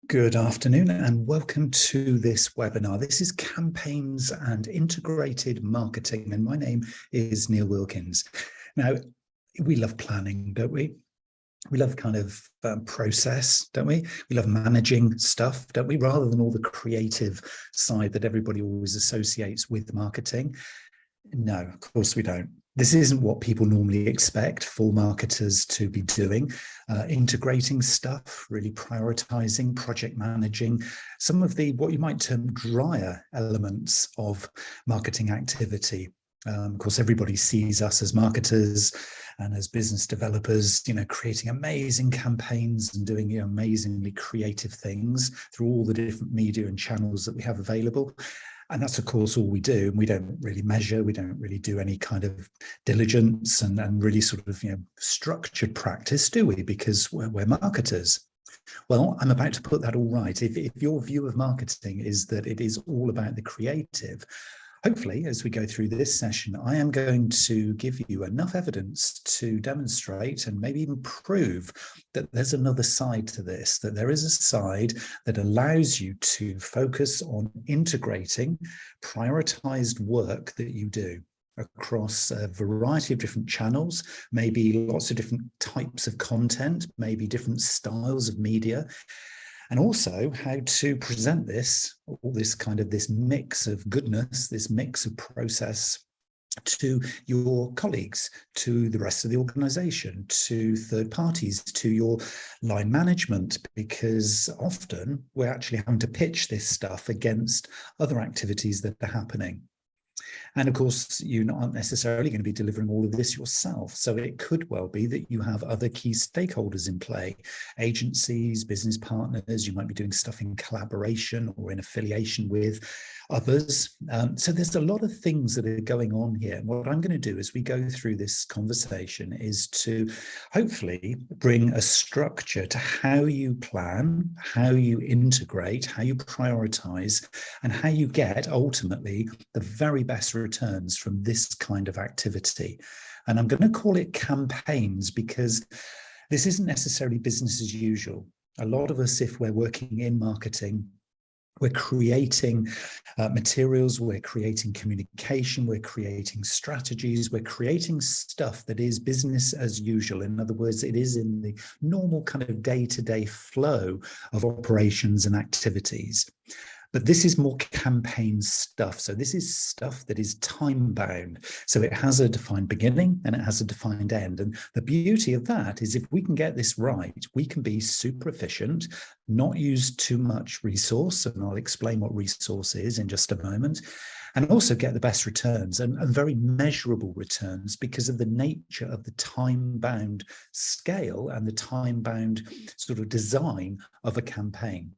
Good afternoon and welcome to this webinar. This is Campaigns and Integrated Marketing, and my name is Neil Wilkins. Now, we love planning, don't we? We love kind of process, don't we? We love managing stuff, don't we? Rather than all the creative side that everybody always associates with marketing. No, of course we don't. This isn't what people normally expect for marketers to be doing, integrating stuff, really prioritizing, project managing, some of the what you might term drier elements of marketing activity. Of course, everybody sees us as marketers and as business developers, creating amazing campaigns and doing amazingly creative things through all the different media and channels that we have available. And that's, of course, all we do. And we don't really measure. We don't really do any kind of diligence and really sort of, structured practice, do we? Because we're marketers. Well, I'm about to put that all right. If your view of marketing is that it is all about the creative, hopefully, as we go through this session, I am going to give you enough evidence to demonstrate and maybe even prove that there's another side to this, that there is a side that allows you to focus on integrating prioritized work that you do across a variety of different channels, maybe lots of different types of content, maybe different styles of media, and also how to present this, all this kind of this mix of goodness, this mix of process to your colleagues, to the rest of the organization, to third parties, to your line management, because often we're actually having to pitch this stuff against other activities that are happening. And of course, you aren't necessarily going to be delivering all of this yourself. So it could well be that you have other key stakeholders in play, agencies, business partners. You might be doing stuff in collaboration or in affiliation with others. So there's a lot of things that are going on here. And what I'm going to do as we go through this conversation is to hopefully bring a structure to how you plan, how you integrate, how you prioritize, and how you get ultimately the very best returns from this kind of activity. And I'm going to call it campaigns because this isn't necessarily business as usual. A lot of us, if we're working in marketing, we're creating materials, we're creating communication, we're creating strategies, we're creating stuff that is business as usual. In other words, it is in the normal kind of day-to-day flow of operations and activities. But this is more campaign stuff. So this is stuff that is time bound. So it has a defined beginning and it has a defined end. And the beauty of that is if we can get this right, we can be super efficient, not use too much resource. And I'll explain what resource is in just a moment. And also get the best returns and very measurable returns because of the nature of the time-bound scale and the time-bound sort of design of a campaign.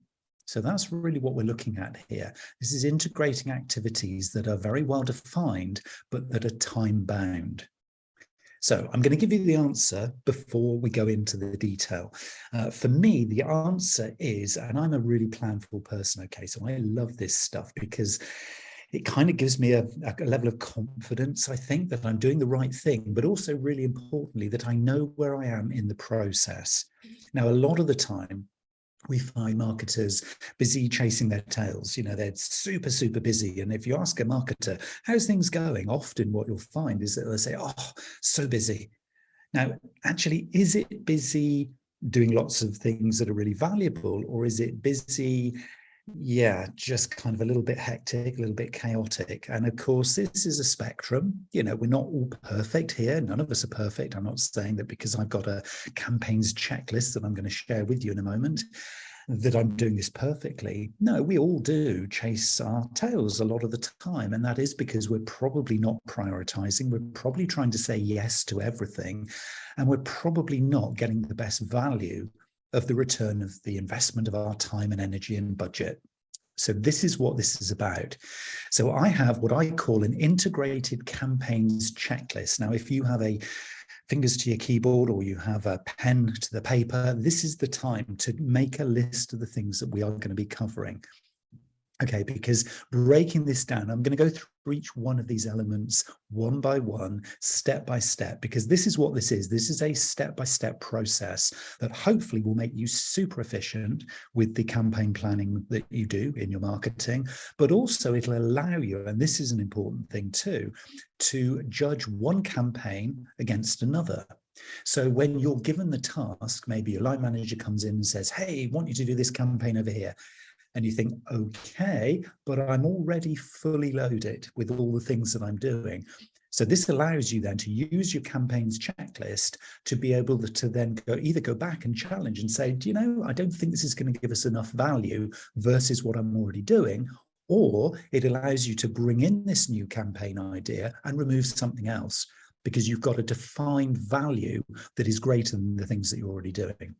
So that's really what we're looking at here. This is integrating activities that are very well defined, but that are time bound. So I'm going to give you the answer before we go into the detail. For me, the answer is, and I'm a really planful person, okay, so I love this stuff because it kind of gives me a level of confidence, I think, that I'm doing the right thing, but also really importantly, that I know where I am in the process. Now, a lot of the time, we find marketers busy chasing their tails. They're super, super busy. And if you ask a marketer, how's things going? Often what you'll find is that they'll say, oh, so busy. Now, actually, is it busy doing lots of things that are really valuable? Or is it busy, just kind of a little bit hectic, a little bit chaotic? And of course, this is a spectrum. We're not all perfect here. None of us are perfect. I'm not saying that because I've got a campaigns checklist that I'm going to share with you in a moment, that I'm doing this perfectly. No, we all do chase our tails a lot of the time. And that is because we're probably not prioritizing. We're probably trying to say yes to everything. And we're probably not getting the best value of the return of the investment of our time and energy and budget. So this is what this is about. So I have what I call an integrated campaigns checklist. Now, if you have a fingers to your keyboard or you have a pen to the paper, this is the time to make a list of the things that we are going to be covering. Okay, because breaking this down, I'm going to go through each one of these elements one by one, step by step, because this is what this is. This is a step-by-step process that hopefully will make you super efficient with the campaign planning that you do in your marketing, but also it'll allow you, and this is an important thing too, to judge one campaign against another. So when you're given the task, maybe your line manager comes in and says, hey, I want you to do this campaign over here. And you think, okay, but I'm already fully loaded with all the things that I'm doing. So this allows you then to use your campaigns checklist to be able to then either go back and challenge and say, do you know, I don't think this is going to give us enough value versus what I'm already doing. Or it allows you to bring in this new campaign idea and remove something else, because you've got a defined value that is greater than the things that you're already doing.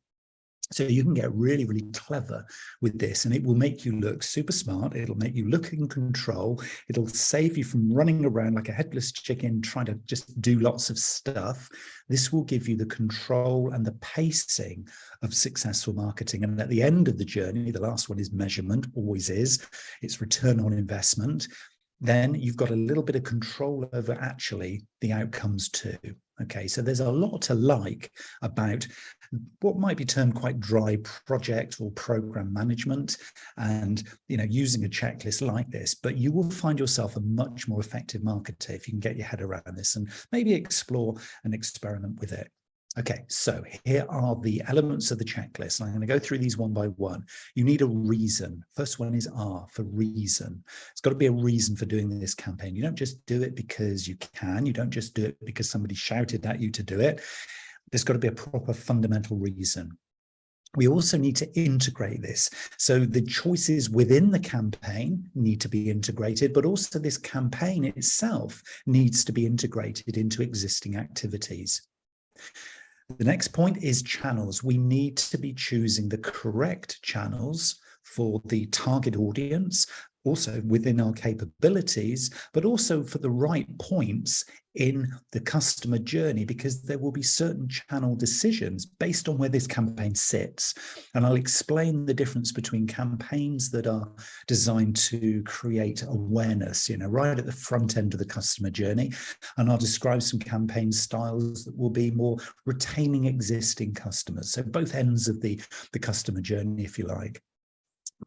So you can get really, really clever with this, and it will make you look super smart. It'll make you look in control. It'll save you from running around like a headless chicken trying to just do lots of stuff. This will give you the control and the pacing of successful marketing. And at the end of the journey, the last one is measurement, always is. It's return on investment. Then you've got a little bit of control over actually the outcomes too. Okay, so there's a lot to like about what might be termed quite dry project or program management, and using a checklist like this, but you will find yourself a much more effective marketer if you can get your head around this and maybe explore and experiment with it. Okay, so here are the elements of the checklist. I'm going to go through these one by one. You need a reason. First one is R, for reason. It's got to be a reason for doing this campaign. You don't just do it because you can. You don't just do it because somebody shouted at you to do it. There's got to be a proper fundamental reason. We also need to integrate this. So the choices within the campaign need to be integrated, but also this campaign itself needs to be integrated into existing activities. The next point is channels. We need to be choosing the correct channels for the target audience, also within our capabilities, but also for the right points in the customer journey, because there will be certain channel decisions based on where this campaign sits. And I'll explain the difference between campaigns that are designed to create awareness, right at the front end of the customer journey. And I'll describe some campaign styles that will be more retaining existing customers. So both ends of the customer journey, if you like.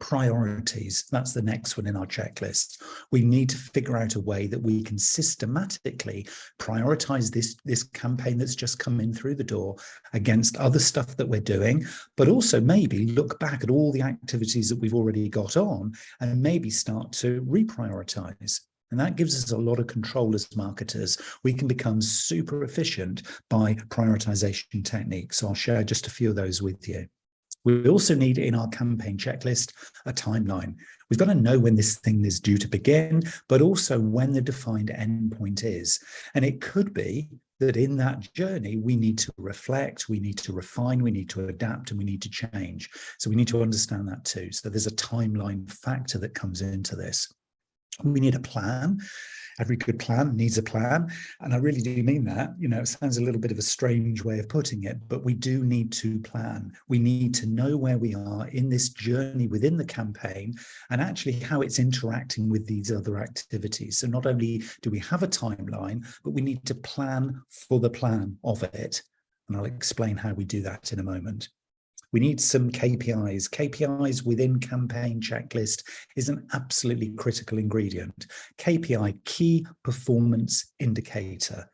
Priorities, that's the next one in our checklist. We need to figure out a way that we can systematically prioritize this campaign that's just come in through the door against other stuff that we're doing, but also maybe look back at all the activities that we've already got on and maybe start to reprioritize. And that gives us a lot of control as marketers. We can become super efficient by prioritization techniques. So I'll share just a few of those with you. We also need in our campaign checklist a timeline. We've got to know when this thing is due to begin, but also when the defined endpoint is. And it could be that in that journey, we need to reflect, we need to refine, we need to adapt, and we need to change. So we need to understand that too. So there's a timeline factor that comes into this. We need a plan. Every good plan needs a plan. And I really do mean that. It sounds a little bit of a strange way of putting it, but we do need to plan. We need to know where we are in this journey within the campaign and actually how it's interacting with these other activities. So not only do we have a timeline, but we need to plan for the plan of it. And I'll explain how we do that in a moment. We need some KPIs. KPIs within campaign checklist is an absolutely critical ingredient. KPI, key performance indicator.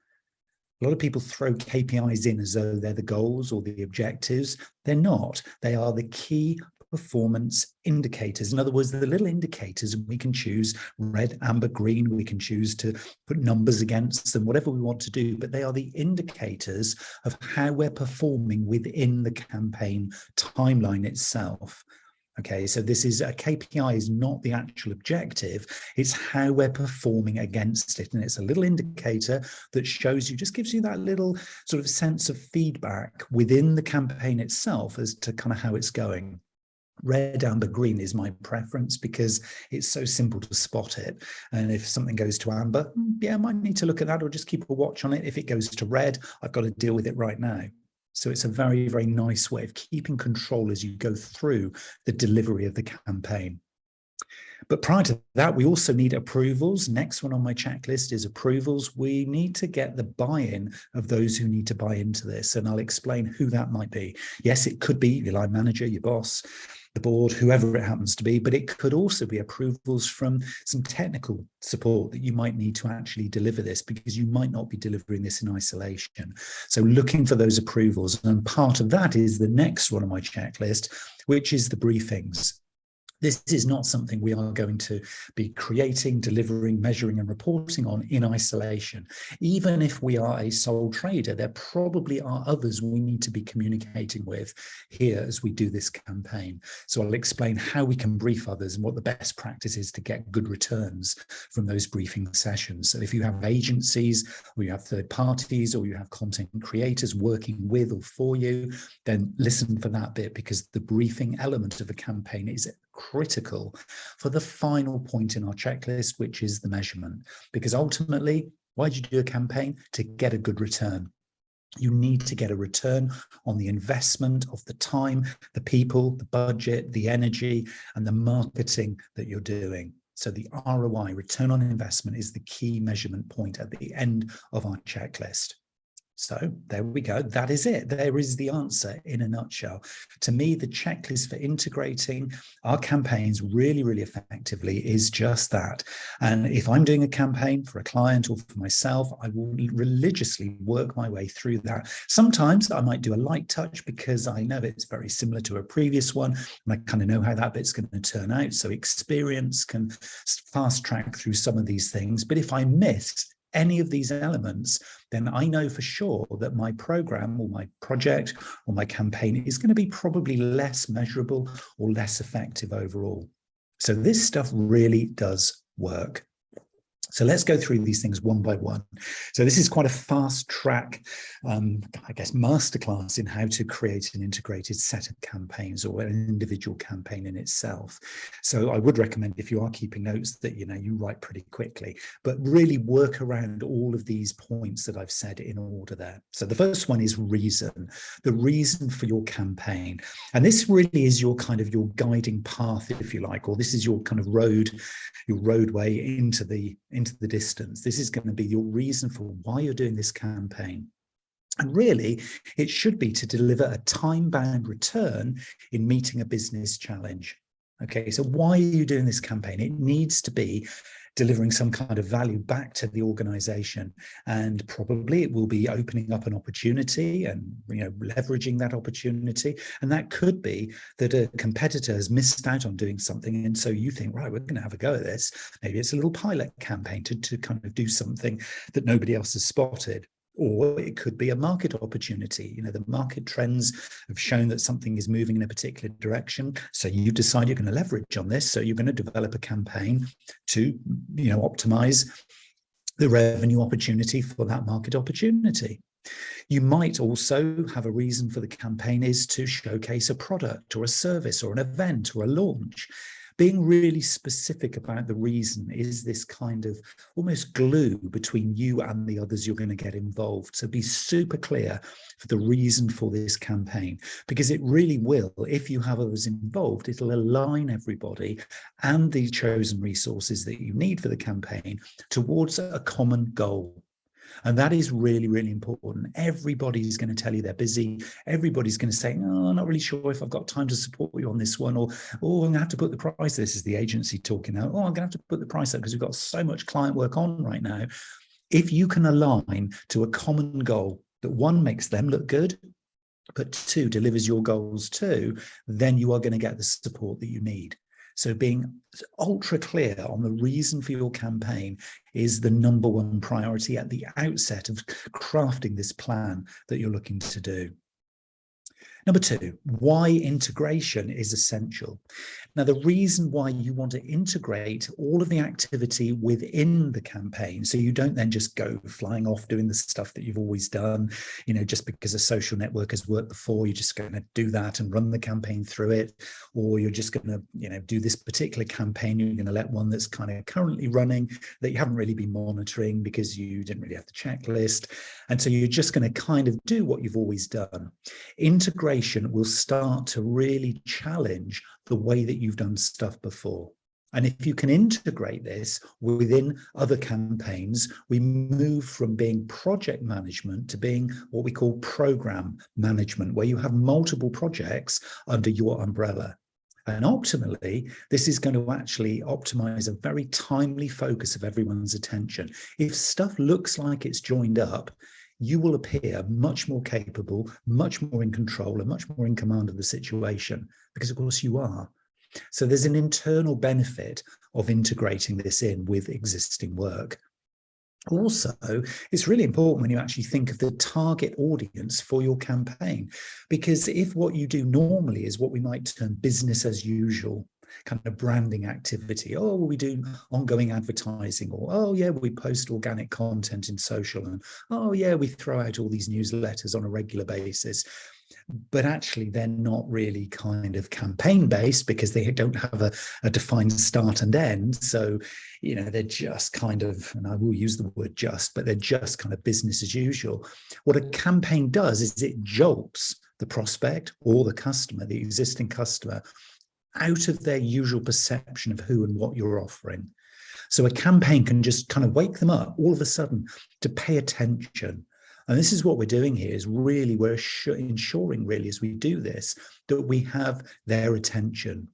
A lot of people throw KPIs in as though they're the goals or the objectives. They're not. They are the key performance indicators. In other words, the little indicators, we can choose red, amber, green. We can choose to put numbers against them, whatever we want to do, but they are the indicators of how we're performing within the campaign timeline itself. Okay, so this is a KPI is not the actual objective, it's how we're performing against it. And it's a little indicator that shows you, just gives you that little sort of sense of feedback within the campaign itself as to kind of how it's going. Red, amber, green is my preference because it's so simple to spot it. And if something goes to amber, yeah, I might need to look at that or just keep a watch on it. If it goes to red, I've got to deal with it right now. So it's a very, very nice way of keeping control as you go through the delivery of the campaign. But prior to that, we also need approvals. Next one on my checklist is approvals. We need to get the buy-in of those who need to buy into this. And I'll explain who that might be. Yes, it could be your line manager, your boss, the board, whoever it happens to be, but it could also be approvals from some technical support that you might need to actually deliver this, because you might not be delivering this in isolation. So looking for those approvals. And part of that is the next one on my checklist, which is the briefings. This is not something we are going to be creating, delivering, measuring, and reporting on in isolation. Even if we are a sole trader, there probably are others we need to be communicating with here as we do this campaign. So I'll explain how we can brief others and what the best practice is to get good returns from those briefing sessions. So if you have agencies, or you have third parties, or you have content creators working with or for you, then listen for that bit, because the briefing element of a campaign is critical for the final point in our checklist, which is the measurement. Because ultimately, why do you do a campaign? To get a good return. You need to get a return on the investment of the time, the people, the budget, the energy, and the marketing that you're doing. So the ROI, return on investment, is the key measurement point at the end of our checklist. So there we go. That is it. There is the answer in a nutshell. To me, the checklist for integrating our campaigns really, really effectively is just that. And if I'm doing a campaign for a client or for myself, I will religiously work my way through that. Sometimes I might do a light touch because I know it's very similar to a previous one, and I kind of know how that bit's going to turn out. So experience can fast track through some of these things. But if I miss any of these elements, then I know for sure that my program or my project or my campaign is going to be probably less measurable or less effective overall. So this stuff really does work. So let's go through these things one by one. So this is quite a fast track, I guess, masterclass in how to create an integrated set of campaigns, or an individual campaign in itself. So I would recommend, if you are keeping notes, that you write pretty quickly, but really work around all of these points that I've said in order there. So the first one is reason, the reason for your campaign. And this really is your guiding path, if you like, or this is your kind of roadway into the distance. This is going to be your reason for why you're doing this campaign. And really, it should be to deliver a time-bound return in meeting a business challenge. Okay, so why are you doing this campaign? It needs to be delivering some kind of value back to the organization, and probably it will be opening up an opportunity and leveraging that opportunity. And that could be that a competitor has missed out on doing something, and so you think, right, we're going to have a go at this. Maybe it's a little pilot campaign to kind of do something that nobody else has spotted. Or it could be a market opportunity. The market trends have shown that something is moving in a particular direction. So you decide you're going to leverage on this. So you're going to develop a campaign to, optimize the revenue opportunity for that market opportunity. You might also have a reason for the campaign is to showcase a product or a service or an event or a launch. Being really specific about the reason is this kind of almost glue between you and the others you're going to get involved. So be super clear for the reason for this campaign, because it really will, if you have others involved, it'll align everybody and the chosen resources that you need for the campaign towards a common goal. And that is really, really important. Everybody's going to tell you they're busy. Everybody's going to say, oh, I'm not really sure if I've got time to support you on this one, or, oh, I'm going to have to put the price. This is the agency talking now. Oh, I'm going to have to put the price up because we've got so much client work on right now. If you can align to a common goal that, one, makes them look good, but two, delivers your goals too, then you are going to get the support that you need. So being ultra clear on the reason for your campaign is the number one priority at the outset of crafting this plan that you're looking to do. Number two, why integration is essential. Now, the reason why you want to integrate all of the activity within the campaign, so you don't then just go flying off doing the stuff that you've always done, just because a social network has worked before, you're just going to do that and run the campaign through it, or you're just going to, do this particular campaign, you're going to let one that's kind of currently running that you haven't really been monitoring because you didn't really have the checklist. And so you're just going to kind of do what you've always done. Integration will start to really challenge the way that you've done stuff before. And if you can integrate this within other campaigns, we move from being project management to being what we call program management, where you have multiple projects under your umbrella. And ultimately, this is going to actually optimize a very timely focus of everyone's attention. If stuff looks like it's joined up, you will appear much more capable, much more in control, and much more in command of the situation, because of course you are. So there's an internal benefit of integrating this in with existing work. Also, it's really important when you actually think of the target audience for your campaign, because if what you do normally is what we might term business as usual, kind of branding activity, oh, we do ongoing advertising, or oh yeah, we post organic content in social, and oh yeah, we throw out all these newsletters on a regular basis, but actually they're not really kind of campaign based because they don't have a defined start and end. So, you know, they're just kind of, and I will use the word just, but they're just kind of business as usual. What a campaign does is it jolts the prospect or the customer, the existing customer, out of their usual perception of who and what you're offering. So a campaign can just kind of wake them up all of a sudden to pay attention. And this is what we're doing here, is really we're ensuring really as we do this that we have their attention.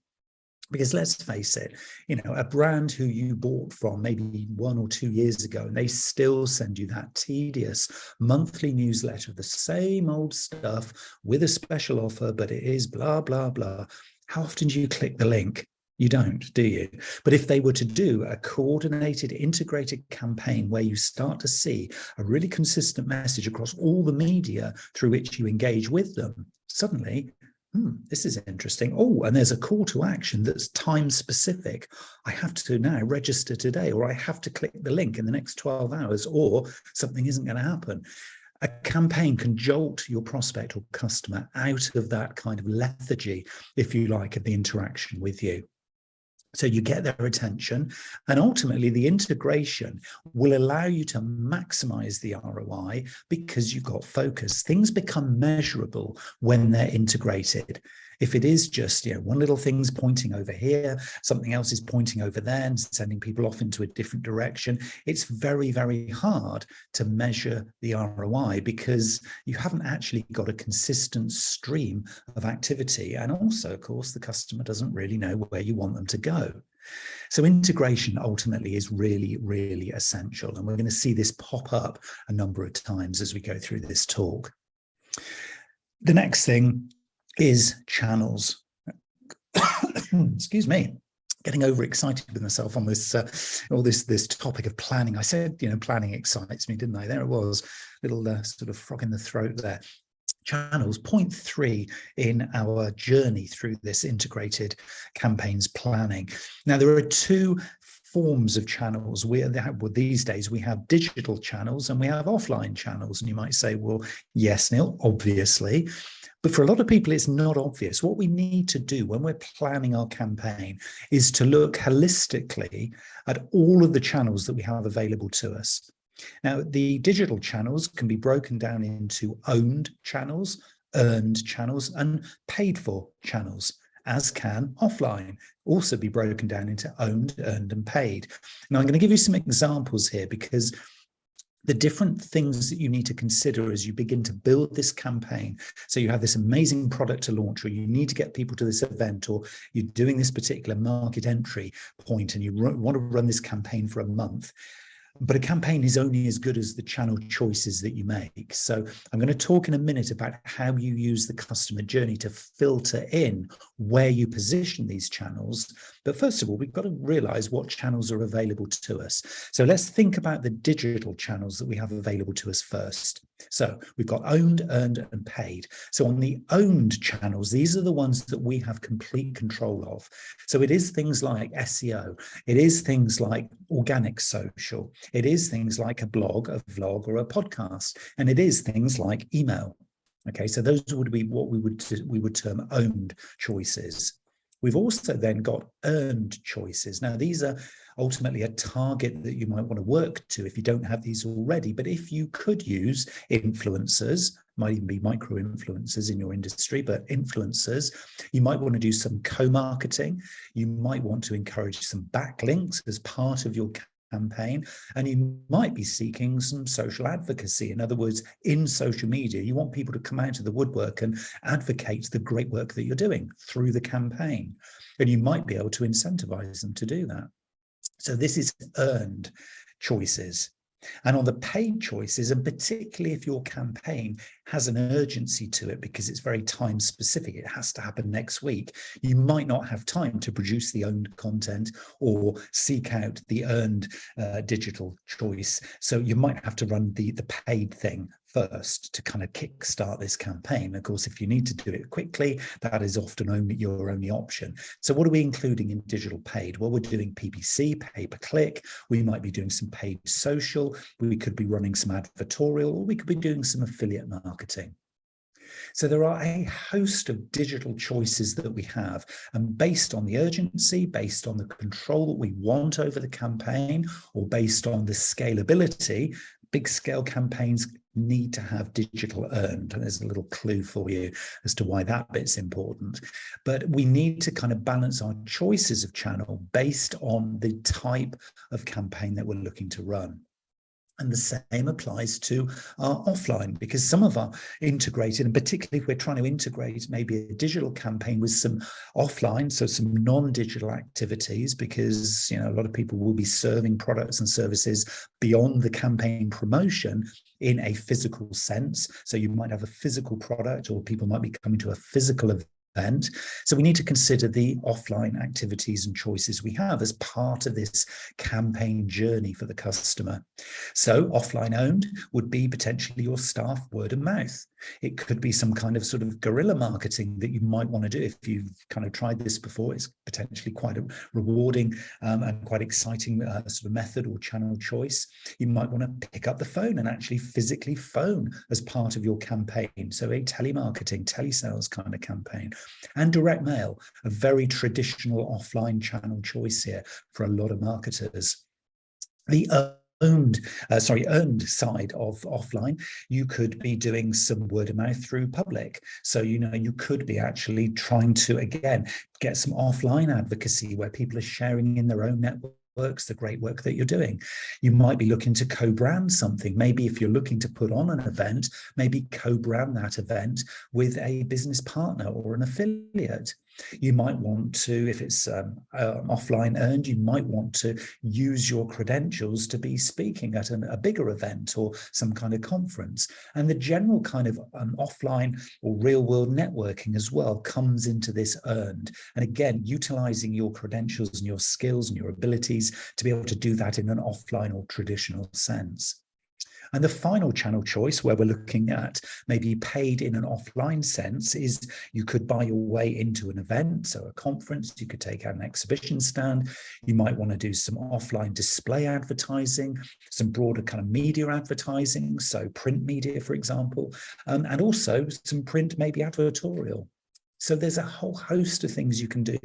Because let's face it, you know, a brand who you bought from maybe 1 or 2 years ago, and they still send you that tedious monthly newsletter of the same old stuff with a special offer, but it is blah, blah, blah. How often do you click the link? You don't, do you? But if they were to do a coordinated, integrated campaign where you start to see a really consistent message across all the media through which you engage with them, suddenly, this is interesting. Oh, and there's a call to action that's time specific. I have to now register today, or I have to click the link in the next 12 hours, or something isn't going to happen. A campaign can jolt your prospect or customer out of that kind of lethargy, if you like, of the interaction with you. So you get their attention, and ultimately the integration will allow you to maximize the ROI because you've got focus. Things become measurable when they're integrated. If it is just, you know, one little thing's pointing over here, something else is pointing over there and sending people off into a different direction, it's very, very hard to measure the ROI because you haven't actually got a consistent stream of activity. And also, of course, the customer doesn't really know where you want them to go. So integration ultimately is really, really essential. And we're going to see this pop up a number of times as we go through this talk. The next thing is channels. Excuse me, getting overexcited with myself on this this topic of planning. I said, you know, planning excites me, didn't I? There it was, little sort of frog in the throat there. Channels, point 3 in our journey through this integrated campaigns planning. Now, there are 2 forms of channels. These days we have digital channels and we have offline channels. And you might say, well, yes, Neil, obviously. But for a lot of people, it's not obvious. What we need to do when we're planning our campaign is to look holistically at all of the channels that we have available to us. Now, the digital channels can be broken down into owned channels, earned channels, and paid for channels, as can offline also be broken down into owned, earned, and paid. Now, I'm going to give you some examples here because the different things that you need to consider as you begin to build this campaign. So you have this amazing product to launch, or you need to get people to this event, or you're doing this particular market entry point and you want to run this campaign for a month. But a campaign is only as good as the channel choices that you make. So I'm going to talk in a minute about how you use the customer journey to filter in where you position these channels. But first of all, we've got to realize what channels are available to us. So let's think about the digital channels that we have available to us first. So we've got owned, earned, and paid. So on the owned channels, these are the ones that we have complete control of. So it is things like SEO. It is things like organic social. It is things like a blog, a vlog, or a podcast. And it is things like email. Okay, so those would be what we would term owned choices. We've also then got earned choices. Now, these are ultimately a target that you might want to work to if you don't have these already. But if you could use influencers, might even be micro influencers in your industry, but influencers. You might want to do some co-marketing. You might want to encourage some backlinks as part of your campaign, and you might be seeking some social advocacy. In other words, in social media, you want people to come out of the woodwork and advocate the great work that you're doing through the campaign, and you might be able to incentivize them to do that. So this is earned choices. And on the paid choices, and particularly if your campaign has an urgency to it because it's very time specific, it has to happen next week, you might not have time to produce the owned content or seek out the earned digital choice. So you might have to run the paid thing first to kind of kickstart this campaign. Of course, if you need to do it quickly, that is often your only option. So what are we including in digital paid? Well, we're doing PPC, pay-per-click. We might be doing some paid social. We could be running some advertorial, or we could be doing some affiliate marketing. So there are a host of digital choices that we have, and based on the urgency, based on the control that we want over the campaign, or based on the scalability, big scale campaigns need to have digital earned. And there's a little clue for you as to why that bit's important. But we need to kind of balance our choices of channel based on the type of campaign that we're looking to run. And the same applies to our offline, because some of our integrated, and particularly if we're trying to integrate maybe a digital campaign with some offline, so some non-digital activities, because a lot of people will be serving products and services beyond the campaign promotion in a physical sense. So you might have a physical product, or people might be coming to a physical event. So we need to consider the offline activities and choices we have as part of this campaign journey for the customer. So offline owned would be potentially your staff word of mouth. It could be some kind of sort of guerrilla marketing that you might want to do. If you've kind of tried this before, it's potentially quite a rewarding and quite exciting sort of method or channel choice. You might want to pick up the phone and actually physically phone as part of your campaign. So a telemarketing, telesales kind of campaign. And direct mail, a very traditional offline channel choice here for a lot of marketers. The earned side of offline, you could be doing some word of mouth through public. So, you could be actually trying to, again, get some offline advocacy where people are sharing in their own network the great work that you're doing. You might be looking to co-brand something. Maybe if you're looking to put on an event, maybe co-brand that event with a business partner or an affiliate. You might want to, if it's offline earned, you might want to use your credentials to be speaking at a bigger event or some kind of conference. And the general kind of offline or real world networking as well comes into this earned. And again, utilizing your credentials and your skills and your abilities to be able to do that in an offline or traditional sense. And the final channel choice, where we're looking at maybe paid in an offline sense, is you could buy your way into an event, so a conference. You could take out an exhibition stand. You might want to do some offline display advertising, some broader kind of media advertising, so print media, for example, and also some print, maybe advertorial. So there's a whole host of things you can do.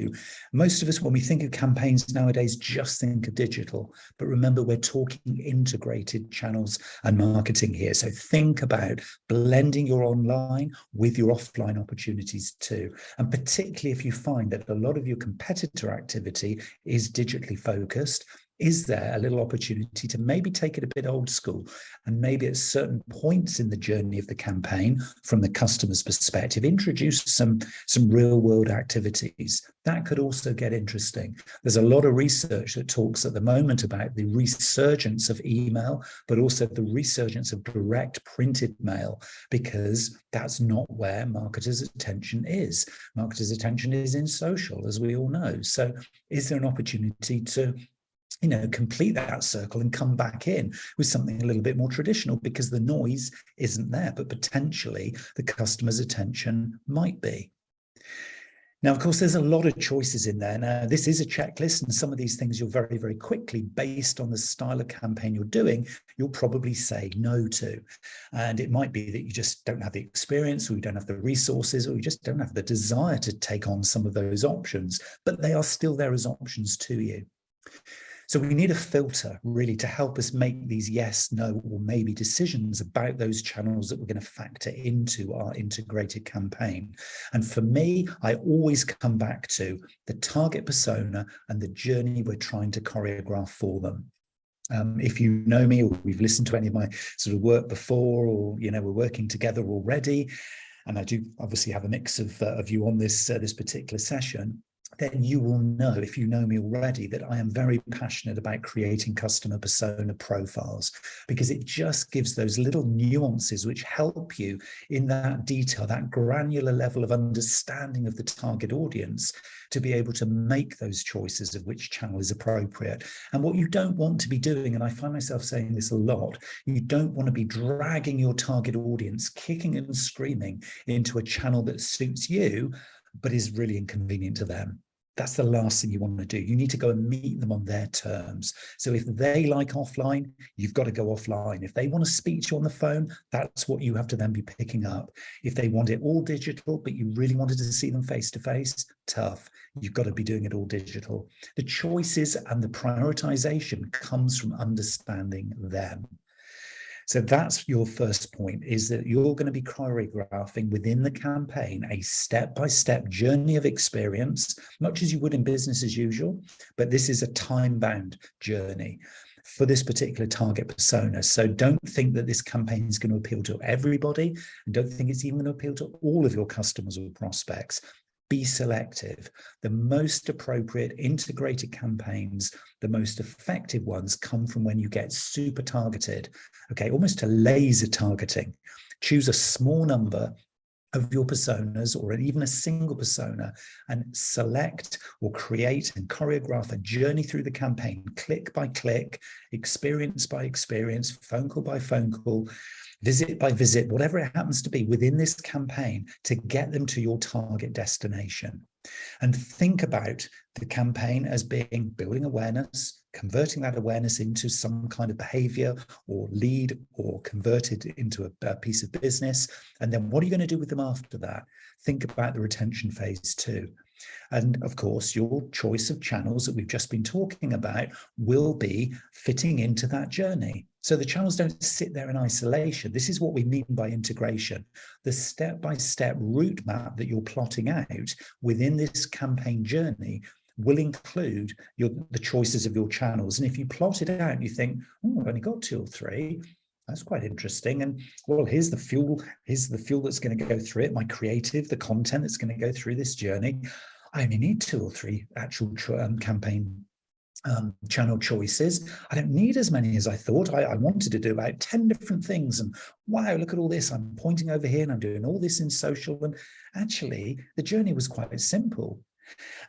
Most of us, when we think of campaigns nowadays, just think of digital. But remember, we're talking integrated channels and marketing here. So think about blending your online with your offline opportunities too. And particularly if you find that a lot of your competitor activity is digitally focused, is there a little opportunity to maybe take it a bit old school, and maybe at certain points in the journey of the campaign, from the customer's perspective, introduce some real world activities? That could also get interesting. There's a lot of research that talks at the moment about the resurgence of email, but also the resurgence of direct printed mail, because that's not where marketers' attention is. Marketers' attention is in social, as we all know. So is there an opportunity to complete that circle and come back in with something a little bit more traditional, because the noise isn't there, but potentially the customer's attention might be. Now, of course, there's a lot of choices in there. Now, this is a checklist, and some of these things you'll very, very quickly, based on the style of campaign you're doing, you'll probably say no to. And it might be that you just don't have the experience, or you don't have the resources, or you just don't have the desire to take on some of those options, but they are still there as options to you. So we need a filter really to help us make these yes, no, or maybe decisions about those channels that we're going to factor into our integrated campaign. And for me, I always come back to the target persona and the journey we're trying to choreograph for them. If you know me or we've listened to any of my sort of work before, or, we're working together already, and I do obviously have a mix of you on this particular session, then you will know, if you know me already, that I am very passionate about creating customer persona profiles, because it just gives those little nuances which help you in that detail, that granular level of understanding of the target audience, to be able to make those choices of which channel is appropriate. And what you don't want to be doing, and I find myself saying this a lot, you don't want to be dragging your target audience kicking and screaming into a channel that suits you but is really inconvenient to them. That's the last thing you want to do. You need to go and meet them on their terms. So if they like offline, you've got to go offline. If they want to speak to you on the phone, that's what you have to then be picking up. If they want it all digital, but you really wanted to see them face to face, tough. You've got to be doing it all digital. The choices and the prioritization comes from understanding them. So that's your first point, is that you're going to be choreographing within the campaign a step-by-step journey of experience, much as you would in business as usual, but this is a time-bound journey for this particular target persona. So don't think that this campaign is going to appeal to everybody, and don't think it's even going to appeal to all of your customers or prospects. Be selective. The most appropriate integrated campaigns, the most effective ones, come from when you get super targeted, okay, almost to laser targeting. Choose a small number of your personas, or even a single persona, and select or create and choreograph a journey through the campaign, click by click, experience by experience, phone call by phone call, visit by visit, whatever it happens to be within this campaign, to get them to your target destination. And think about the campaign as being building awareness, converting that awareness into some kind of behavior or lead, or converted into a piece of business. And then what are you going to do with them after that? Think about the retention phase too. And of course, your choice of channels that we've just been talking about will be fitting into that journey. So the channels don't sit there in isolation. This is what we mean by integration. The step-by-step route map that you're plotting out within this campaign journey will include the choices of your channels. And if you plot it out and you think, oh, I've only got 2 or 3, that's quite interesting. And well, here's the fuel that's going to go through it, my creative, the content that's going to go through this journey. I only need 2 or 3 actual campaign channel choices. I don't need as many as I thought. I wanted to do about 10 different things. And wow, look at all this. I'm pointing over here and I'm doing all this in social. And actually, the journey was quite simple.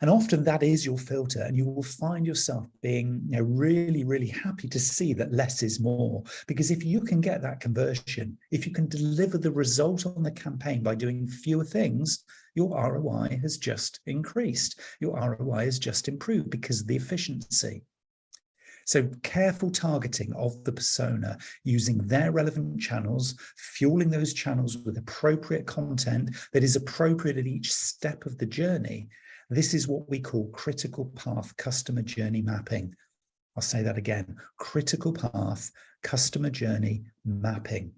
And often that is your filter, and you will find yourself being really, really happy to see that less is more. Because if you can get that conversion, if you can deliver the result on the campaign by doing fewer things, your ROI has just increased. Your ROI has just improved because of the efficiency. So careful targeting of the persona, using their relevant channels, fueling those channels with appropriate content that is appropriate at each step of the journey. This is what we call critical path customer journey mapping. I'll say that again, critical path customer journey mapping.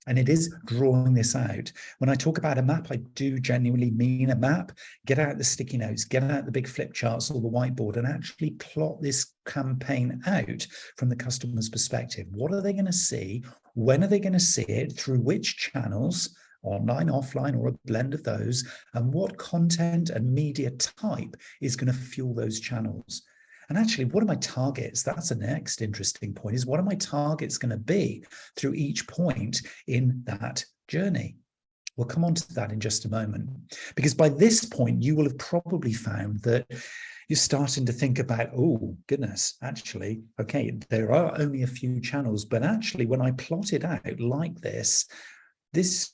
And it is drawing this out. When I talk about a map, I do genuinely mean a map. Get out the sticky notes, get out the big flip charts or the whiteboard, and actually plot this campaign out from the customer's perspective. What are they going to see? When are they going to see it? Through which channels? Online, offline, or a blend of those, and what content and media type is going to fuel those channels. And actually, what are my targets? That's the next interesting point, is what are my targets going to be through each point in that journey? We'll come on to that in just a moment, because by this point, you will have probably found that you're starting to think about, oh, goodness, actually, okay, there are only a few channels, but actually, when I plot it out like this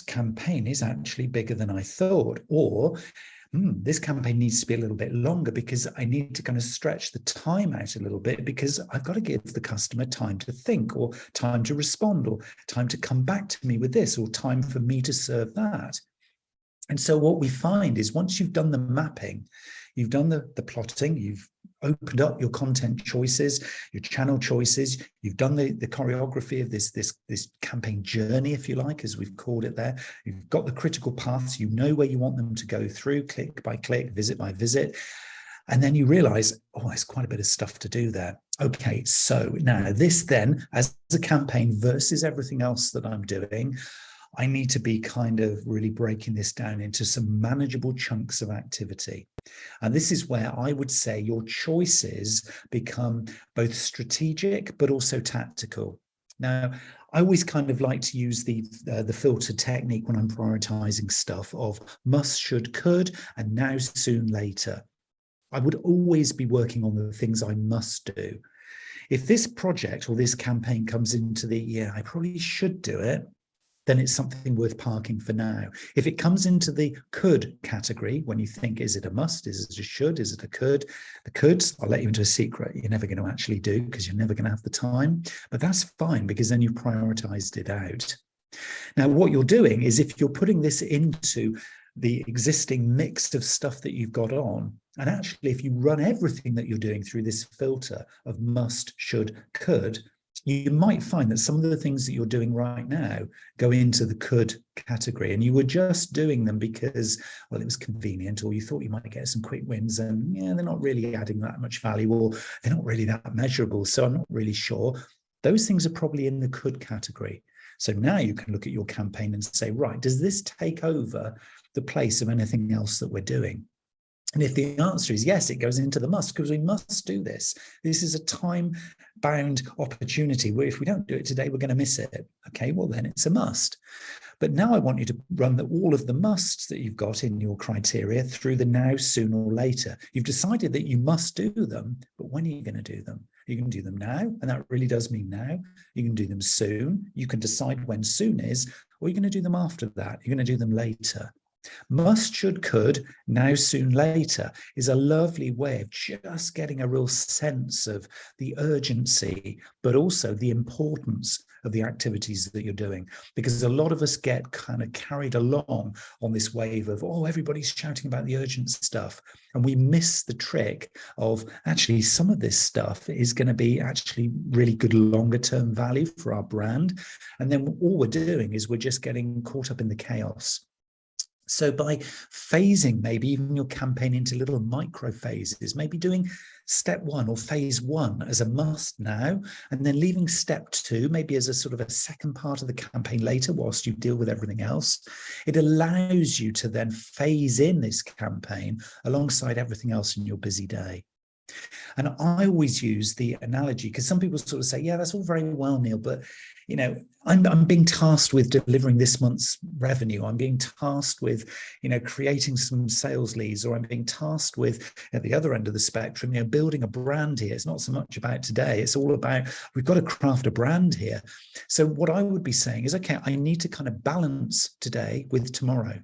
campaign is actually bigger than I thought, or this campaign needs to be a little bit longer because I need to kind of stretch the time out a little bit, because I've got to give the customer time to think, or time to respond, or time to come back to me with this, or time for me to serve that. And so what we find is, once you've done the mapping, you've done the plotting, you've opened up your content choices, your channel choices. You've done the choreography of this campaign journey, if you like, as we've called it there. You've got the critical paths. You know where you want them to go through, click by click, visit by visit. And then you realize, oh, there's quite a bit of stuff to do there. Okay, so now this then, as a campaign versus everything else that I'm doing, I need to be kind of really breaking this down into some manageable chunks of activity. And this is where I would say your choices become both strategic, but also tactical. Now, I always kind of like to use the filter technique when I'm prioritizing stuff of must, should, could, and now, soon, later. I would always be working on the things I must do. If this project or this campaign comes into the, yeah, I probably should do it, then it's something worth parking for now. If it comes into the could category, when you think, is it a must? Is it a should? Is it a could? The coulds, I'll let you into a secret, you're never going to actually do because you're never going to have the time. But that's fine because then you've prioritized it out. Now, what you're doing is if you're putting this into the existing mix of stuff that you've got on, and actually if you run everything that you're doing through this filter of must, should, could, you might find that some of the things that you're doing right now go into the could category, and you were just doing them because, well, it was convenient, or you thought you might get some quick wins, and yeah, they're not really adding that much value, or they're not really that measurable, so I'm not really sure. Those things are probably in the could category. So now you can look at your campaign and say, right, does this take over the place of anything else that we're doing? And if the answer is yes, it goes into the must, because we must do this. This is a time-bound opportunity where if we don't do it today, we're going to miss it. Okay, well, then it's a must. But now I want you to run all of the musts that you've got in your criteria through the now, soon, or later. You've decided that you must do them, but when are you going to do them? You can do them now, and that really does mean now. You can do them soon. You can decide when soon is, or you're going to do them after that. You're going to do them later. Must, should, could, now, soon, later is a lovely way of just getting a real sense of the urgency, but also the importance of the activities that you're doing. Because a lot of us get kind of carried along on this wave of, oh, everybody's shouting about the urgent stuff. And we miss the trick of actually some of this stuff is going to be actually really good longer term value for our brand. And then all we're doing is we're just getting caught up in the chaos. So by phasing maybe even your campaign into little micro phases, maybe doing step one or phase one as a must now, and then leaving step two maybe as a sort of a second part of the campaign later whilst you deal with everything else, it allows you to then phase in this campaign alongside everything else in your busy day. And I always use the analogy because some people sort of say, yeah, that's all very well, Neil, but you know, I'm being tasked with delivering this month's revenue. I'm being tasked with, you know, creating some sales leads, or I'm being tasked with, at the other end of the spectrum, you know, building a brand here. It's not so much about today. It's all about, we've got to craft a brand here. So what I would be saying is, okay, I need to kind of balance today with tomorrow.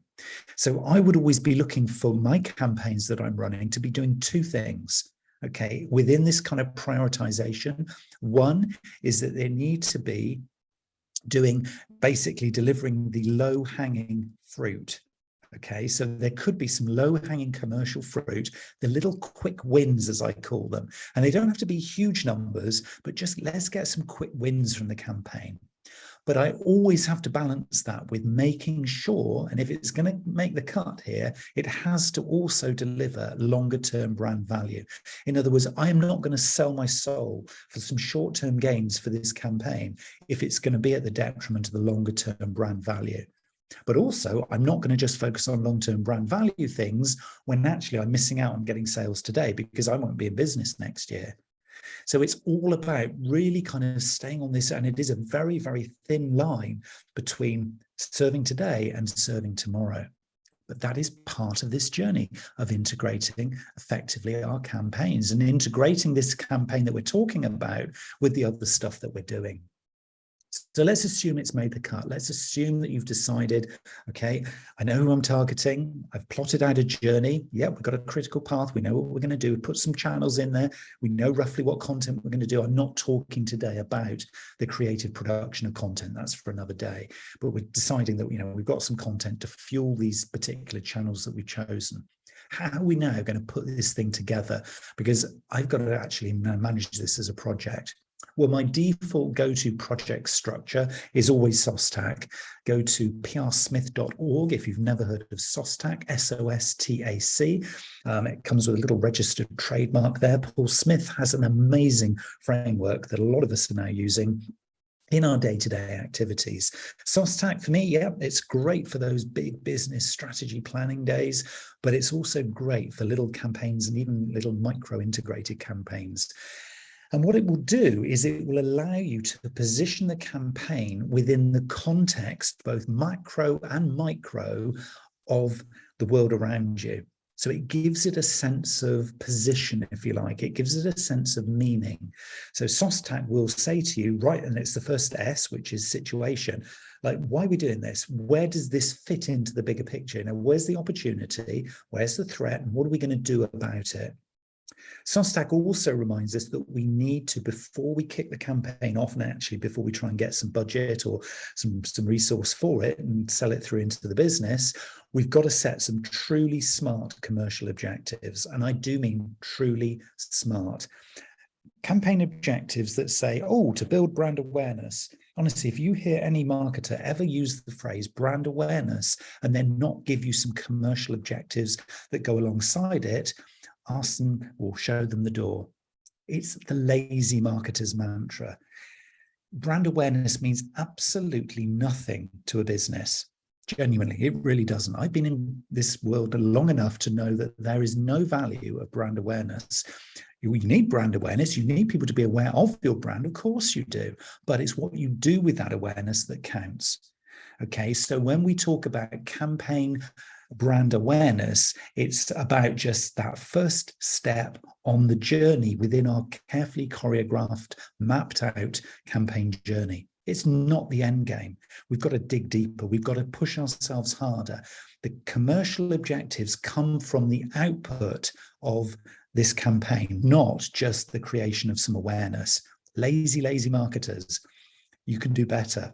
So I would always be looking for my campaigns that I'm running to be doing two things. Okay, within this kind of prioritization. One is that they need to be doing basically delivering the low-hanging fruit. Okay, so there could be some low-hanging commercial fruit, the little quick wins, as I call them. And they don't have to be huge numbers, but just let's get some quick wins from the campaign. But I always have to balance that with making sure, and if it's going to make the cut here, it has to also deliver longer term brand value. In other words, I am not going to sell my soul for some short-term gains for this campaign if it's going to be at the detriment of the longer term brand value. But also, I'm not going to just focus on long-term brand value things when actually I'm missing out on getting sales today because I won't be in business next year. So it's all about really kind of staying on this, and it is a very, very thin line between serving today and serving tomorrow. But that is part of this journey of integrating effectively our campaigns and integrating this campaign that we're talking about with the other stuff that we're doing. So let's assume it's made the cut. Let's assume that you've decided, okay, I know who I'm targeting. I've plotted out a journey. Yeah, we've got a critical path. We know what we're going to do. Put some channels in there. We know roughly what content we're going to do. I'm not talking today about the creative production of content. That's for another day. But we're deciding that, you know, we've got some content to fuel these particular channels that we've chosen. how are we now going to put this thing together? Because I've got to actually manage this as a project. Well, my default go-to project structure is always SOSTAC. Go to prsmith.org if you've never heard of SOSTAC, SOSTAC. It comes with a little registered trademark there. Paul Smith has an amazing framework that a lot of us are now using in our day-to-day activities. SOSTAC for me, yeah, it's great for those big business strategy planning days, but it's also great for little campaigns and even little micro-integrated campaigns. And what it will do is it will allow you to position the campaign within the context, both macro and micro, of the world around you. So it gives it a sense of position, if you like. It gives it a sense of meaning. So SOSTAC will say to you, right, and it's the first S, which is situation. Like, why are we doing this? Where does this fit into the bigger picture? Now, where's the opportunity? Where's the threat? And what are we going to do about it? SOSTAC also reminds us that we need to, before we kick the campaign off, and actually before we try and get some budget or some resource for it and sell it through into the business, we've got to set some truly smart commercial objectives. And I do mean truly smart. Campaign objectives that say, oh, to build brand awareness. Honestly, if you hear any marketer ever use the phrase brand awareness and then not give you some commercial objectives that go alongside it, ask them or show them the door. It's the lazy marketer's mantra. Brand awareness means absolutely nothing to a business. Genuinely, it really doesn't. I've been in this world long enough to know that there is no value of brand awareness. You need brand awareness. You need people to be aware of your brand. Of course you do. But it's what you do with that awareness that counts. Okay, so when we talk about campaign brand awareness, it's about just that first step on the journey within our carefully choreographed, mapped out campaign journey. It's not the end game. We've got to dig deeper. We've got to push ourselves harder. The commercial objectives come from the output of this campaign, not just the creation of some awareness. Lazy marketers, you can do better.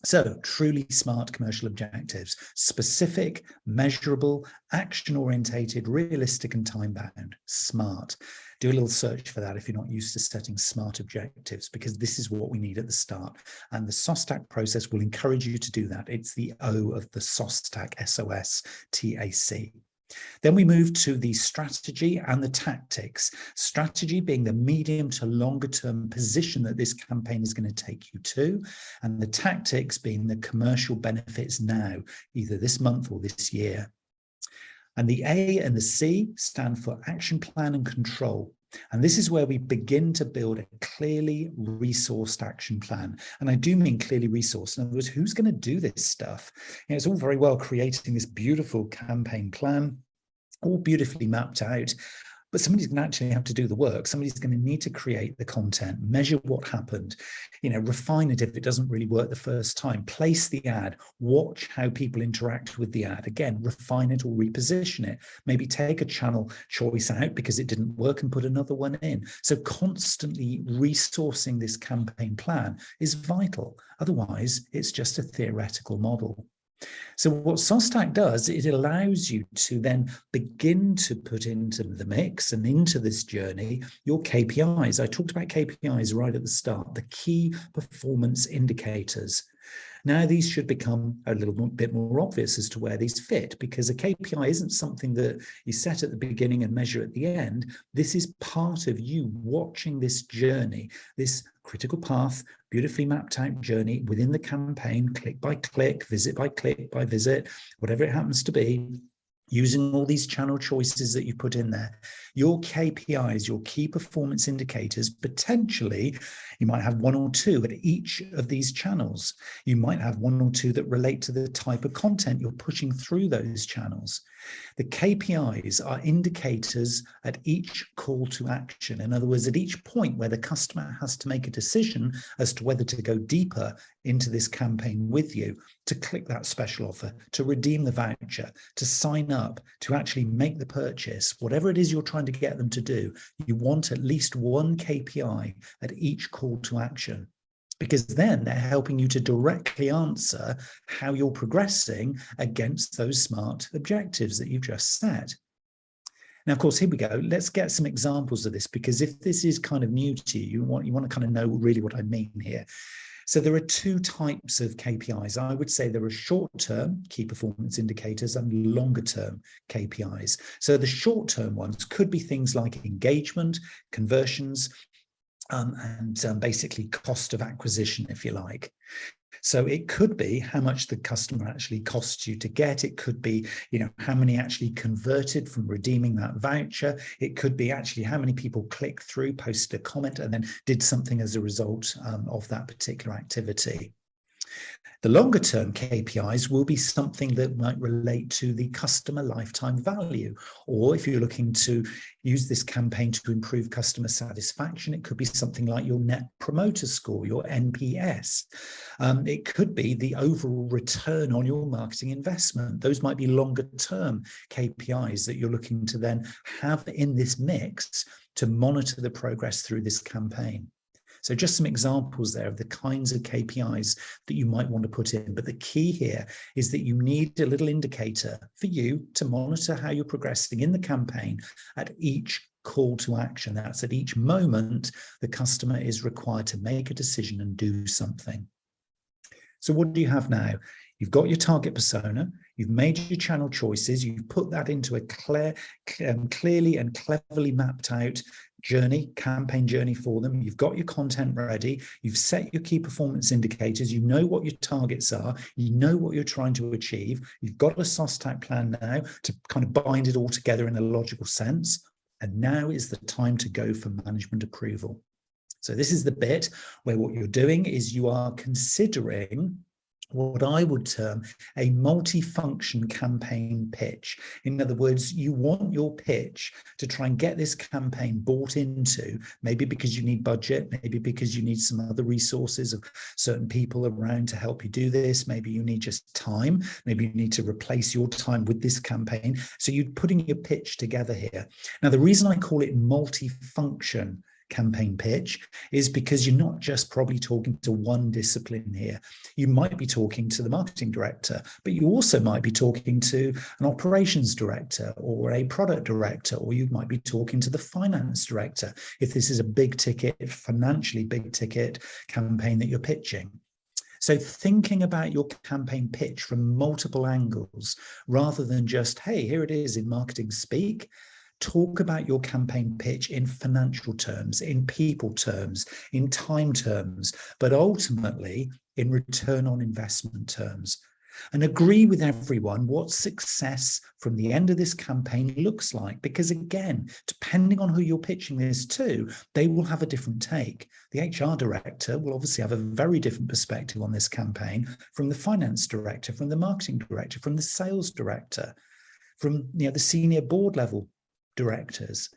So truly smart commercial objectives, specific, measurable, action-orientated, realistic and time-bound. Smart. Do a little search for that if you're not used to setting smart objectives, because this is what we need at the start. And the SOSTAC process will encourage you to do that. It's the O of the SOSTAC, SOSTAC. Then we move to the strategy and the tactics. Strategy being the medium to longer term position that this campaign is going to take you to, and the tactics being the commercial benefits now, either this month or this year. And the A and the C stand for action plan and control. And this is where we begin to build a clearly resourced action plan. And I do mean clearly resourced. In other words, who's going to do this stuff? It's all very well creating this beautiful campaign plan, all beautifully mapped out, but somebody's going to actually have to do the work. Somebody's going to need to create the content, measure what happened, refine it if it doesn't really work the first time, place the ad, watch how people interact with the ad. Again, refine it or reposition it. Maybe take a channel choice out because it didn't work and put another one in. So constantly resourcing this campaign plan is vital. Otherwise, it's just a theoretical model. So what SOSTAC does, it allows you to then begin to put into the mix and into this journey your KPIs. I talked about KPIs right at the start, the key performance indicators. Now, these should become a little bit more obvious as to where these fit, because a KPI isn't something that you set at the beginning and measure at the end. This is part of you watching this journey, this critical path, beautifully mapped out journey within the campaign, click by click, visit by visit, whatever it happens to be, using all these channel choices that you put in there. Your KPIs, your key performance indicators, potentially you might have one or two at each of these channels. You might have one or two that relate to the type of content you're pushing through those channels. The KPIs are indicators at each call to action. In other words, at each point where the customer has to make a decision as to whether to go deeper into this campaign with you, to click that special offer, to redeem the voucher, to sign up, to actually make the purchase, whatever it is you're trying to get them to do, you want at least one KPI at each call to action, because then they're helping you to directly answer how you're progressing against those smart objectives that you've just set. Now, of course, here we go. Let's get some examples of this, because if this is kind of new to you, you want to kind of know really what I mean here. So there are two types of KPIs. I would say there are short-term key performance indicators and longer-term KPIs. So the short-term ones could be things like engagement, conversions, and basically cost of acquisition, if you like. So it could be how much the customer actually costs you to get. It could be, how many actually converted from redeeming that voucher. It could be actually how many people clicked through, posted a comment, and then did something as a result of that particular activity. The longer term KPIs will be something that might relate to the customer lifetime value, or if you're looking to use this campaign to improve customer satisfaction, it could be something like your net promoter score, your NPS. It could be the overall return on your marketing investment. Those might be longer term KPIs that you're looking to then have in this mix to monitor the progress through this campaign. So just some examples there of the kinds of KPIs that you might want to put in. But the key here is that you need a little indicator for you to monitor how you're progressing in the campaign at each call to action. That's at each moment the customer is required to make a decision and do something. So what do you have now? You've got your target persona, you've made your channel choices, you've put that into a clearly and cleverly mapped out campaign journey for them. You've got your content ready, you've set your key performance indicators, you know what your targets are, you know what you're trying to achieve, you've got a SOS-TAG plan now to kind of bind it all together in a logical sense. And now is the time to go for management approval. So this is the bit where what you're doing is you are considering what I would term a multifunction campaign pitch. In other words, you want your pitch to try and get this campaign bought into, maybe because you need budget, maybe because you need some other resources of certain people around to help you do this, maybe you need just time, maybe you need to replace your time with this campaign. So you're putting your pitch together here. Now, the reason I call it multifunction campaign pitch is because you're not just probably talking to one discipline here. You might be talking to the marketing director, but you also might be talking to an operations director or a product director, or you might be talking to the finance director if this is a big ticket, financially big ticket campaign that you're pitching. So thinking about your campaign pitch from multiple angles, rather than just, hey, here it is in marketing speak. Talk about your campaign pitch in financial terms, in people terms, in time terms, but ultimately in return on investment terms. And agree with everyone what success from the end of this campaign looks like. Because again, depending on who you're pitching this to, they will have a different take. The HR director will obviously have a very different perspective on this campaign from the finance director, from the marketing director, from the sales director, from the senior board level directors.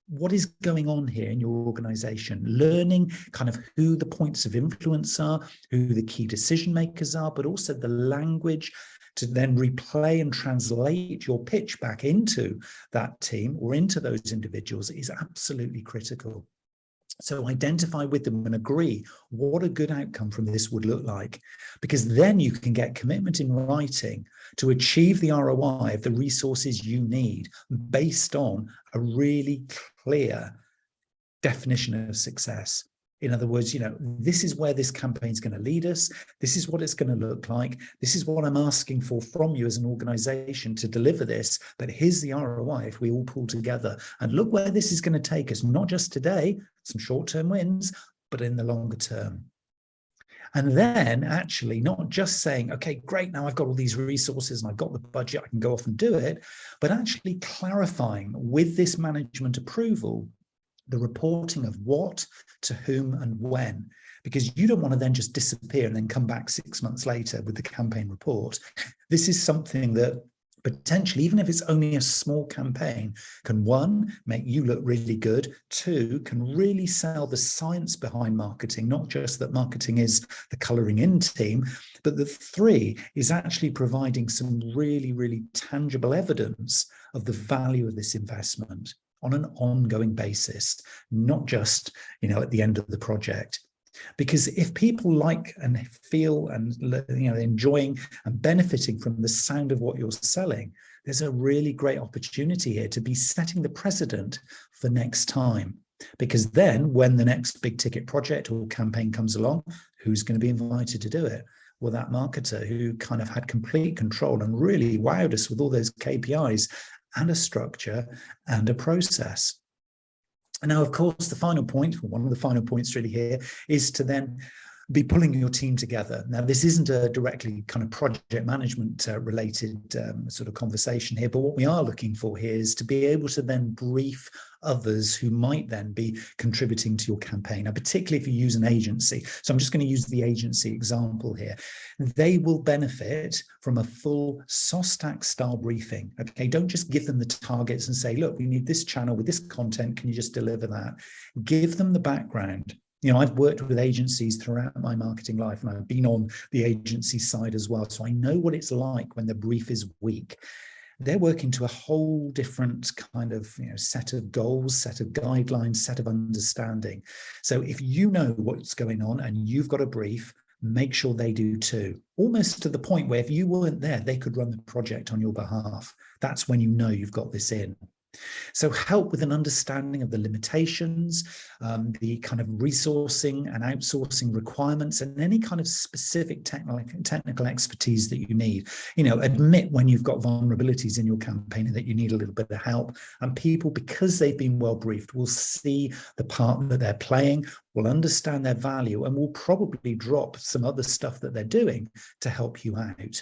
What is going on here in your organization? Learning kind of who the points of influence are, who the key decision makers are, but also the language to then replay and translate your pitch back into that team or into those individuals is absolutely critical. So identify with them and agree what a good outcome from this would look like, because then you can get commitment in writing to achieve the ROI of the resources you need based on a really clear definition of success. In other words, this is where this campaign is going to lead us. This is what it's going to look like. This is what I'm asking for from you as an organization to deliver this. But here's the ROI if we all pull together. And look where this is going to take us, not just today, some short-term wins, but in the longer term. And then actually not just saying, okay, great, now I've got all these resources and I've got the budget, I can go off and do it, but actually clarifying with this management approval the reporting of what, to whom, and when, because you don't want to then just disappear and then come back 6 months later with the campaign report. This is something that potentially, even if it's only a small campaign, can one, make you look really good, two, can really sell the science behind marketing, not just that marketing is the colouring in team, but the three is actually providing some really, really tangible evidence of the value of this investment on an ongoing basis, not just, at the end of the project. Because if people like and feel and enjoying and benefiting from the sound of what you're selling, there's a really great opportunity here to be setting the precedent for next time. Because then when the next big ticket project or campaign comes along, who's going to be invited to do it? Well, that marketer who kind of had complete control and really wowed us with all those KPIs and a structure and a process. And now, of course, the final point, one of the final points really here, is to then be pulling your team together. Now, this isn't a directly kind of project management related sort of conversation here, but what we are looking for here is to be able to then brief others who might then be contributing to your campaign. Now, particularly if you use an agency. So I'm just going to use the agency example here. They will benefit from a full SOSTAC style briefing. Okay, don't just give them the targets and say, look, we need this channel with this content. Can you just deliver that? Give them the background. I've worked with agencies throughout my marketing life, and I've been on the agency side as well. So I know what it's like when the brief is weak. They're working to a whole different kind of set of goals, set of guidelines, set of understanding. So if you know what's going on and you've got a brief, make sure they do too. Almost to the point where if you weren't there, they could run the project on your behalf. That's when you know you've got this in. So help with an understanding of the limitations, the kind of resourcing and outsourcing requirements, and any kind of specific technical expertise that you need. Admit when you've got vulnerabilities in your campaign and that you need a little bit of help. And people, because they've been well briefed, will see the part that they're playing, will understand their value, and will probably drop some other stuff that they're doing to help you out.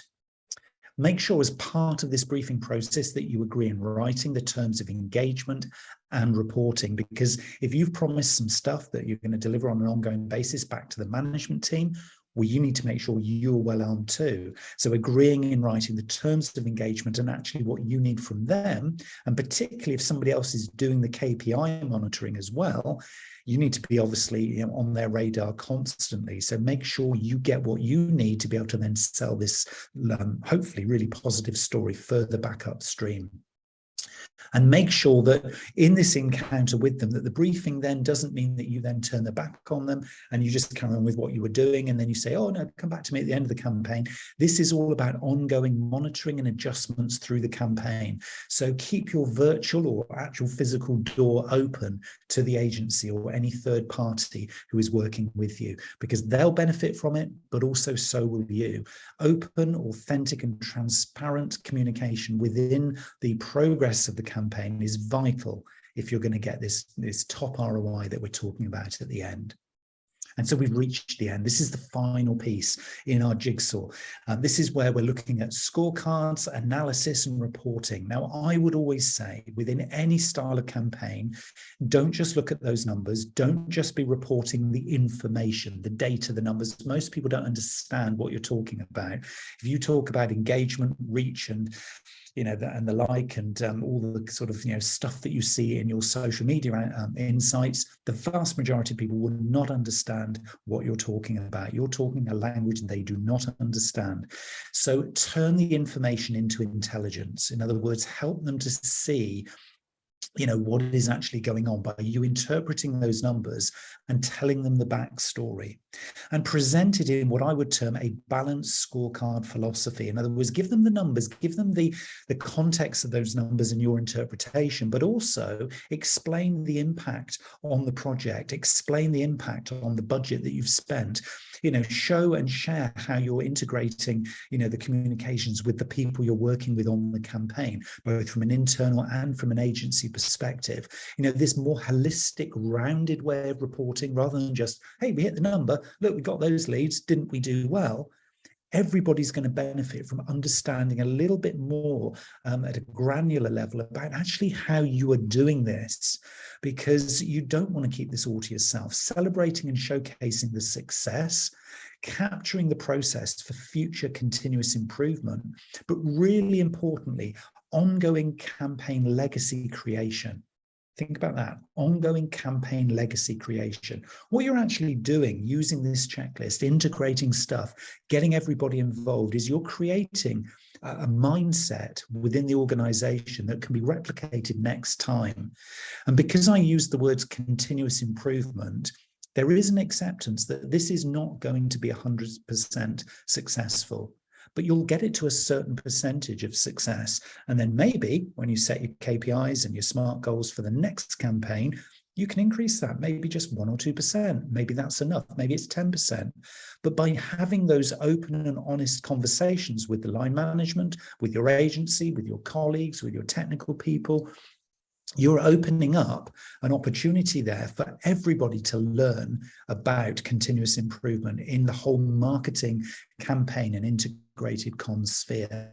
Make sure as part of this briefing process that you agree in writing the terms of engagement and reporting, because if you've promised some stuff that you're going to deliver on an ongoing basis back to the management team, well, you need to make sure you're well armed too. So agreeing in writing the terms of engagement and actually what you need from them, and particularly if somebody else is doing the KPI monitoring as well, you need to be obviously on their radar constantly. So make sure you get what you need to be able to then sell this hopefully really positive story further back upstream. And make sure that in this encounter with them, that the briefing then doesn't mean that you then turn the back on them and you just carry on with what you were doing. And then you say, oh, no, come back to me at the end of the campaign. This is all about ongoing monitoring and adjustments through the campaign. So keep your virtual or actual physical door open to the agency or any third party who is working with you, because they'll benefit from it, but also so will you. Open, authentic and transparent communication within the progress of the campaign is vital if you're going to get this top ROI that we're talking about at the end. And so we've reached the end. This is the final piece in our jigsaw. This is where we're looking at scorecards, analysis and reporting. Now, I would always say within any style of campaign, don't just look at those numbers. Don't just be reporting the information, the data, the numbers. Most people don't understand what you're talking about. If you talk about engagement, reach, and and the like, and all the sort of stuff that you see in your social media insights, the vast majority of people will not understand what you're talking about. You're talking a language they do not understand. So turn the information into intelligence. In other words, help them to see what is actually going on by you interpreting those numbers and telling them the backstory, and present it in what I would term a balanced scorecard philosophy. In other words, give them the numbers, give them the context of those numbers and your interpretation, but also explain the impact on the project, explain the impact on the budget that you've spent. Show and share how you're integrating, the communications with the people you're working with on the campaign, both from an internal and from an agency perspective. This more holistic, rounded way of reporting, rather than just, hey, we hit the number, look, we got those leads, didn't we do well? Everybody's going to benefit from understanding a little bit more at a granular level about actually how you are doing this, because you don't want to keep this all to yourself. Celebrating and showcasing the success, capturing the process for future continuous improvement, but really importantly, ongoing campaign legacy creation. Think about that, ongoing campaign legacy creation. What you're actually doing using this checklist, integrating stuff, getting everybody involved, is you're creating a mindset within the organization that can be replicated next time. And because I use the words continuous improvement, There is an acceptance that this is not going to be 100% successful, but you'll get it to a certain percentage of success. And then maybe when you set your KPIs and your SMART goals for the next campaign, you can increase that, maybe just 1 or 2%. Maybe that's enough. Maybe it's 10%. But by having those open and honest conversations with the line management, with your agency, with your colleagues, with your technical people, you're opening up an opportunity there for everybody to learn about continuous improvement in the whole marketing campaign and integrated comms sphere.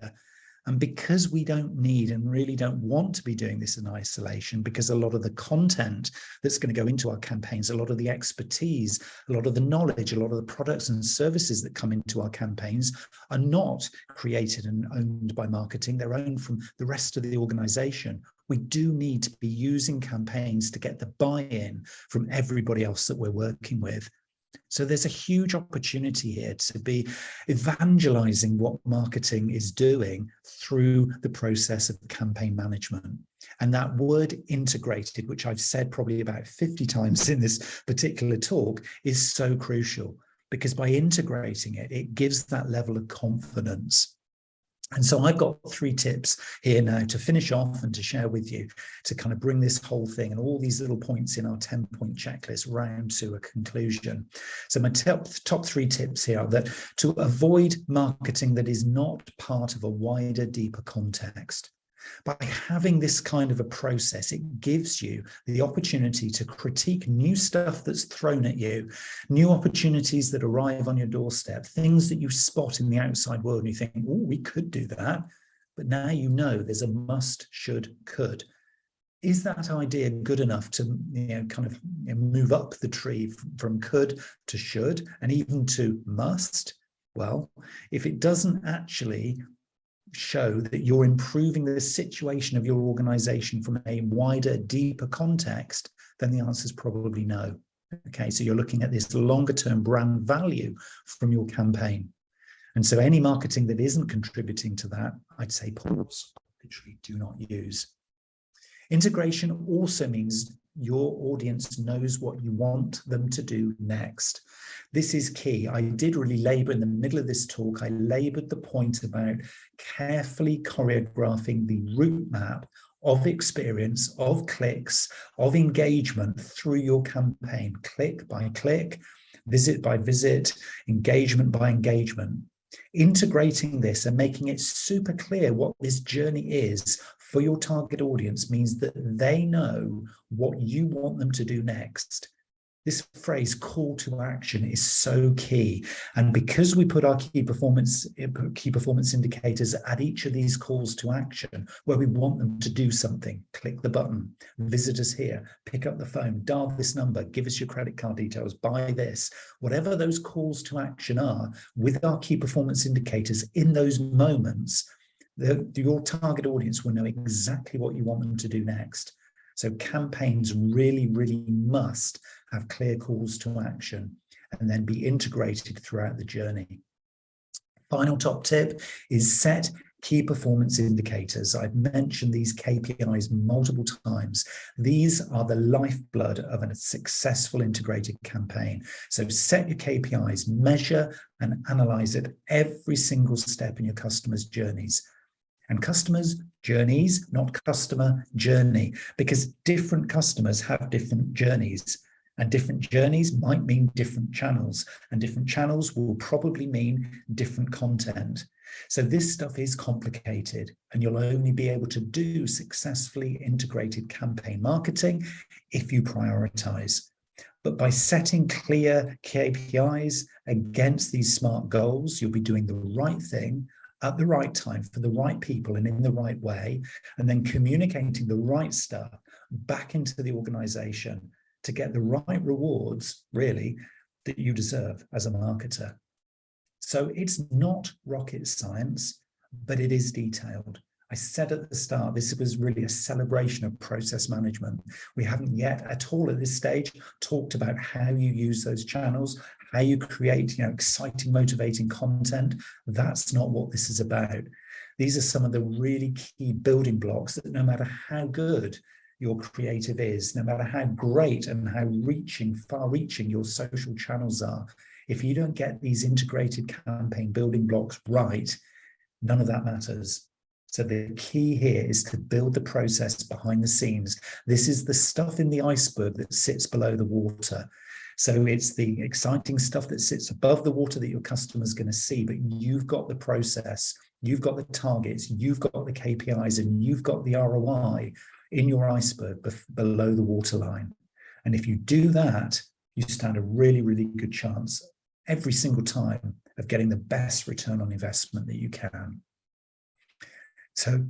And because we don't need and really don't want to be doing this in isolation, because a lot of the content that's going to go into our campaigns, a lot of the expertise, a lot of the knowledge, a lot of the products and services that come into our campaigns are not created and owned by marketing. They're owned from the rest of the organization. We do need to be using campaigns to get the buy-in from everybody else that we're working with. So there's a huge opportunity here to be evangelizing what marketing is doing through the process of campaign management. And that word integrated, which I've said probably about 50 times in this particular talk, is so crucial, because by integrating it, it gives that level of confidence. And so I've got 3 tips here now to finish off and to share with you to kind of bring this whole thing and all these little points in our 10-point checklist round to a conclusion. So my top 3 tips here are that to avoid marketing that is not part of a wider, deeper context. By having this kind of a process, it gives you the opportunity to critique new stuff that's thrown at you, new opportunities that arrive on your doorstep, things that you spot in the outside world and you think, oh, we could do that. But now you know there's a must, should, could. Is that idea good enough to kind of move up the tree from could to should and even to must? Well, if it doesn't actually show that you're improving the situation of your organization from a wider, deeper context, then the answer is probably no. Okay, so you're looking at this longer term brand value from your campaign. And so any marketing that isn't contributing to that, I'd say pause, literally do not use. Integration also means your audience knows what you want them to do next. This is key. I did really labor in the middle of this talk, I labored the point about carefully choreographing the route map of experience, of clicks, of engagement through your campaign, click by click, visit by visit, engagement by engagement. Integrating this and making it super clear what this journey is for your target audience means that they know what you want them to do next. This phrase, call to action, is so key. And because we put our key performance indicators at each of these calls to action, where we want them to do something, click the button, visit us here, pick up the phone, dial this number, give us your credit card details, buy this, whatever those calls to action are, with our key performance indicators in those moments, your target audience will know exactly what you want them to do next. So campaigns really, really must have clear calls to action and then be integrated throughout the journey. Final top tip is set key performance indicators. I've mentioned these KPIs multiple times. These are the lifeblood of a successful integrated campaign. So set your KPIs, measure and analyze at every single step in your customers' journeys. And customers' journeys, not customer journey, because different customers have different journeys, and different journeys might mean different channels, and different channels will probably mean different content. So this stuff is complicated, and you'll only be able to do successfully integrated campaign marketing if you prioritize. But by setting clear KPIs against these SMART goals, you'll be doing the right thing at the right time for the right people and in the right way, and then communicating the right stuff back into the organization to get the right rewards, really, that you deserve as a marketer. So it's not rocket science, but it is detailed. I said at the start, this was really a celebration of process management. We haven't yet at all at this stage talked about how you use those channels, how you create, exciting, motivating content. That's not what this is about. These are some of the really key building blocks that no matter how good your creative is, no matter how great and how far-reaching your social channels are, if you don't get these integrated campaign building blocks right, none of that matters. So the key here is to build the process behind the scenes. This is the stuff in the iceberg that sits below the water. So it's the exciting stuff that sits above the water that your customer's going to see, but you've got the process, you've got the targets, you've got the KPIs, and you've got the ROI in your iceberg below the waterline. And if you do that, you stand a really, really good chance every single time of getting the best return on investment that you can. So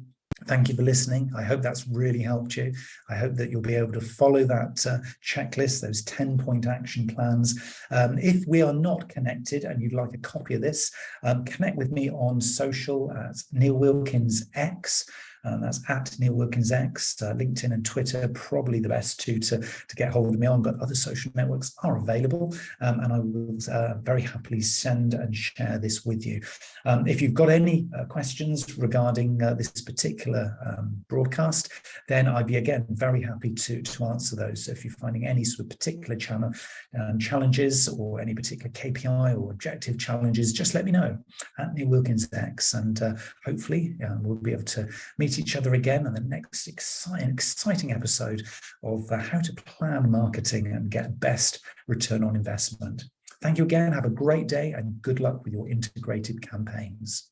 thank you for listening. I hope that's really helped you. I hope that you'll be able to follow that checklist, those 10-point action plans. If we are not connected and you'd like a copy of this, connect with me on social at Neil Wilkins X. That's at Neil Wilkins X, LinkedIn and Twitter, probably the best two to get hold of me on, but other social networks are available. And I will very happily send and share this with you. If you've got any questions regarding this particular broadcast, then I'd be, again, very happy to answer those. So if you're finding any sort of particular channel challenges or any particular KPI or objective challenges, just let me know at Neil Wilkins X, and hopefully we'll be able to meet each other again in the next exciting episode of how to plan marketing and get best return on investment. Thank you again. Have a great day and good luck with your integrated campaigns.